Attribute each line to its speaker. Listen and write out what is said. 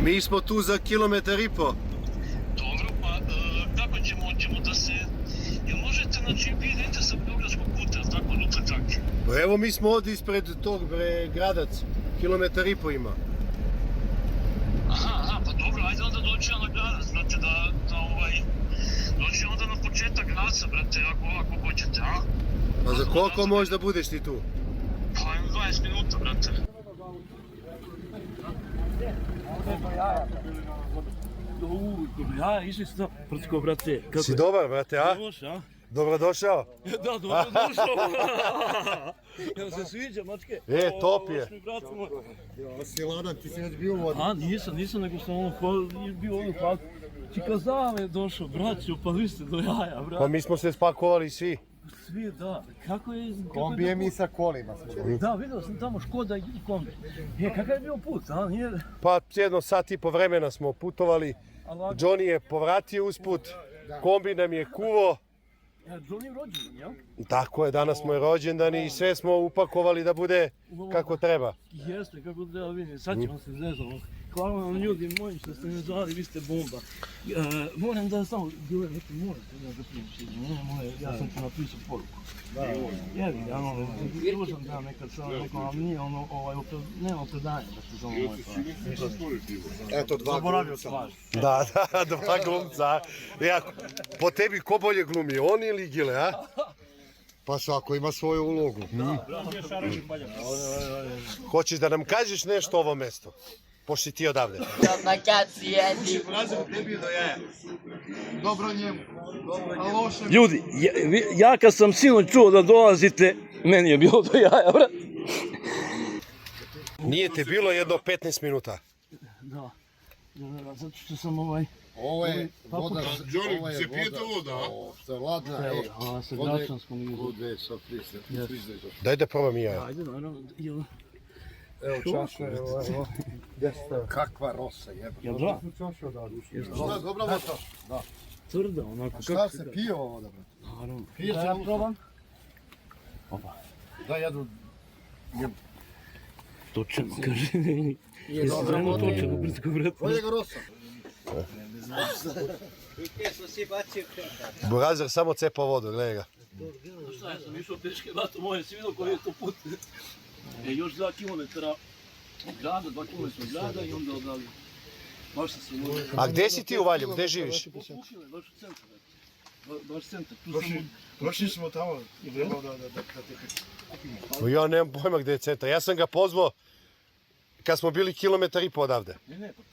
Speaker 1: Mi smo tu za 1,5 kilometra.
Speaker 2: Dobro, pa kako ćemo da se... Jel možete, znači, vi idete sa Beogradskog puta, jel tako, do Trčake?
Speaker 1: Pa evo mi smo ovdje ispred tog Gradac, 1,5 kilometra ima.
Speaker 2: Aha, pa dobro, ajde onda doći na Gradac, brate, doći onda na početak Gradca, brate, ako hoćete, a?
Speaker 1: A za koliko možda budeš ti tu?
Speaker 2: Pa 20 minuta, brate.
Speaker 3: Ja, išli su Prcko, brate.
Speaker 1: Si dobar, brate, a? Dobrodošao.
Speaker 3: Da, dobrodošao. Jel se sviđa, mačke?
Speaker 1: Top je.
Speaker 4: Si ladan, ti si već bio u vodi.
Speaker 3: A, nisam, nego sam bio ovdje pa... Čikazave je došao, braćo, pa vi ste do jaja, brate.
Speaker 1: Pa mi smo se spakovali svi.
Speaker 3: Svi, da. Kako je...
Speaker 4: Kombije mi sa kolima smo.
Speaker 3: Da, vidio sam tamo Škoda i kombi. Kakav je bio put, a? Nije...
Speaker 1: Pa jedno sat i po vremena smo putovali. Johnny je povratio usput, kombi nam je kuvo.
Speaker 3: Johnny rođendan, jel?
Speaker 1: Tako je, danas mu je rođendan i sve smo upakovali da bude kako treba.
Speaker 3: Jeste, kako treba vidim, sad ćemo se zezati. Hvala vam ljudi moji što ste me zvali, vi ste bomba. Moram da samo, bilo je neki morate da prijeći, ja sam ti napisao poruku. Jevi, dužan da nekad sam rekao, ali nije nema opravdanja da se zove moj pa.
Speaker 4: Eto, dva glumca.
Speaker 1: Da, dva glumca. Po tebi ko bolje glumi, on ili Gile, a?
Speaker 4: Pa svako ima svoju ulogu.
Speaker 1: Hoćeš da nam kažeš nešto o ovom mjestu? Pošto si ti odavde.
Speaker 4: Dobro njemu, a loše...
Speaker 3: Ljudi, ja kad sam sinoć čuo da dolazite, meni je bilo do jaja, brat.
Speaker 1: Nije te bilo jedno 15 minuta.
Speaker 3: Da, zato što sam
Speaker 4: Ovo je voda...
Speaker 5: Johnny, se pije to voda?
Speaker 4: Što je ladna,
Speaker 3: sa Gračanskom idu.
Speaker 4: Bude sa frižde.
Speaker 1: Daj da probam i ja.
Speaker 3: Ajde, naravno, jel...
Speaker 4: Evo čaša, evo. Kakva rosa, jeba.
Speaker 3: Jel da?
Speaker 4: Šta, dobra voda? Da.
Speaker 3: Tvrda, onako.
Speaker 4: Šta se pije ova voda, brate?
Speaker 3: Naravno.
Speaker 4: Pije se
Speaker 3: Ja probam.
Speaker 4: Opa. Da jednu...
Speaker 3: Točeno, kaže. Je stvarno točeno, Brcko, brate.
Speaker 4: Bolje ga rosa.
Speaker 1: Burazir samo cepa vodu, gledaj ga.
Speaker 3: Šta, ja sam išao peške, vato moje, si vidio koji je to put. Još 2 kilometra od grada, 2 kilometra od grada i onda odavljaju. Baš sam se možda...
Speaker 1: A gdje si ti u Valjevu, gdje živiš?
Speaker 3: Pukile, baš u centru, baš centar.
Speaker 5: Prošli smo tamo i trebao da te...
Speaker 1: Ja nemam pojma gdje je centar. Ja sam ga pozvao kad smo bili 1,5 kilometra odavde.
Speaker 3: Ne, pa